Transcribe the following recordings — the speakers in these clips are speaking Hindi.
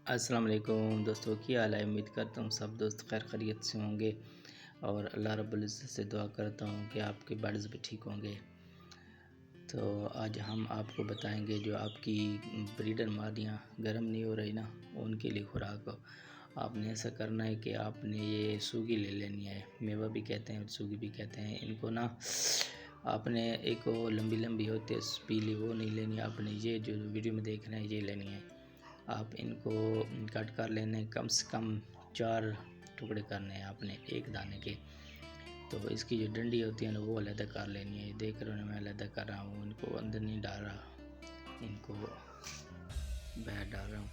अस्सलाम वालेकुम दोस्तों, की हाल है। उम्मीद करता हूँ सब दोस्त खैर खैरियत से होंगे और अल्लाह रब्बुल इज़्ज़त से दुआ करता हूँ कि आपके बर्ड्स भी ठीक होंगे। तो आज हम आपको बताएंगे जो आपकी ब्रीडर मादियाँ गर्म नहीं हो रही ना, उनके लिए खुराक आपने ऐसा करना है कि आपने ये सूगी ले लेनी है। मेवा भी कहते हैं, सूगी भी कहते हैं इनको ना। आपने एक वो लंबी लंबी होती है पीली, वो नहीं लेनी। आपने ये जो वीडियो में देख रहे हैं ये लेनी है। आप इनको कट कर लेने, कम से कम 4 टुकड़े करने हैं आपने एक दाने के। तो इसकी जो डंडी होती है ना वो अलग कर लेनी है। देख रहे हो मैं अलग कर रहा हूँ, इनको अंदर नहीं डाल रहा, इनको बाहर डाल रहा हूँ।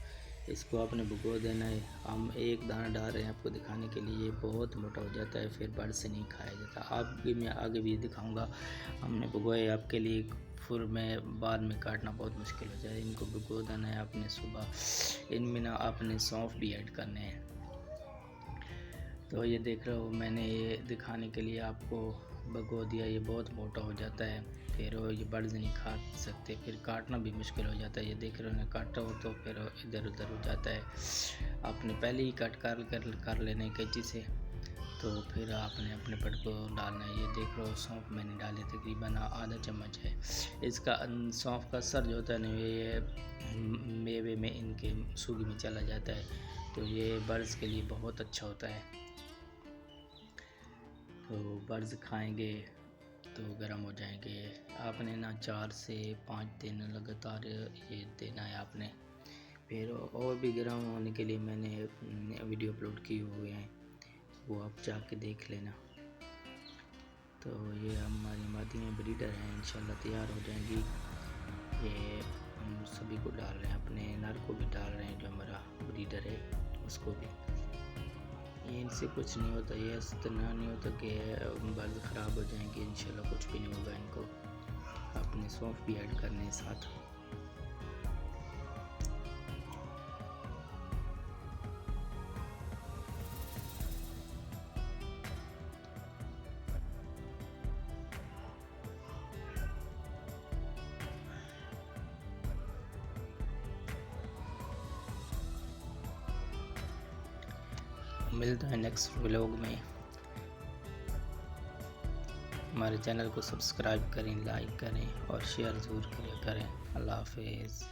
इसको आपने भिगो देना है। हम एक दाना डाल रहे हैं आपको दिखाने के लिए, ये बहुत मोटा हो जाता है फिर बर्ड से नहीं खाया जाता। आप भी मैं आगे भी दिखाऊंगा। हमने भिगोए आपके लिए, फिर में बाद में काटना बहुत मुश्किल हो जाए। इनको भिगो देना है आपने सुबह। इनमें ना आपने सौंफ भी ऐड करने हैं। तो ये देख रहे हो मैंने ये दिखाने के लिए आपको भिगो दिया। ये बहुत मोटा हो जाता है, फिर ये बर्ड्स नहीं खा सकते, फिर काटना भी मुश्किल हो जाता है। ये देख रहे हो ना, काटा हो तो फिर इधर उधर हो जाता है। आपने पहले ही कट कर लेना कैंची से। तो फिर आपने अपने पट को डालना है। ये देख रहे हो सौंफ मैंने डाले तकरीबन आधा चम्मच है। इसका सौंफ का असर जो होता है ना ये मेवे में, इनके सूगी में चला जाता है, तो ये बर्ड्स के लिए बहुत अच्छा होता है। तो बर्ड्स खाएंगे तो गर्म हो जाएंगे। आपने ना 4 से 5 दिन लगातार ये देना है आपने। फिर और भी गर्म होने के लिए मैंने वीडियो अपलोड किए हुए हैं, वो आप जाके देख लेना। तो ये हमारी मादियाँ ब्रीडर हैं, इंशाल्लाह तैयार हो जाएंगी। ये हम सभी को डाल रहे हैं, अपने नर को भी डाल रहे हैं जो हमारा ब्रीडर है उसको भी। ये इनसे कुछ नहीं होता, ये इस तरह नहीं होता कि बर्ड ख़राब हो जाएंगे, इंशाल्लाह कुछ भी नहीं होगा इनको। आपने सौंफ भी ऐड करने साथ। मिलता है नेक्स्ट व्लॉग में। हमारे चैनल को सब्सक्राइब करें, लाइक करें और शेयर ज़रूर करें। अल्लाह हाफिज़।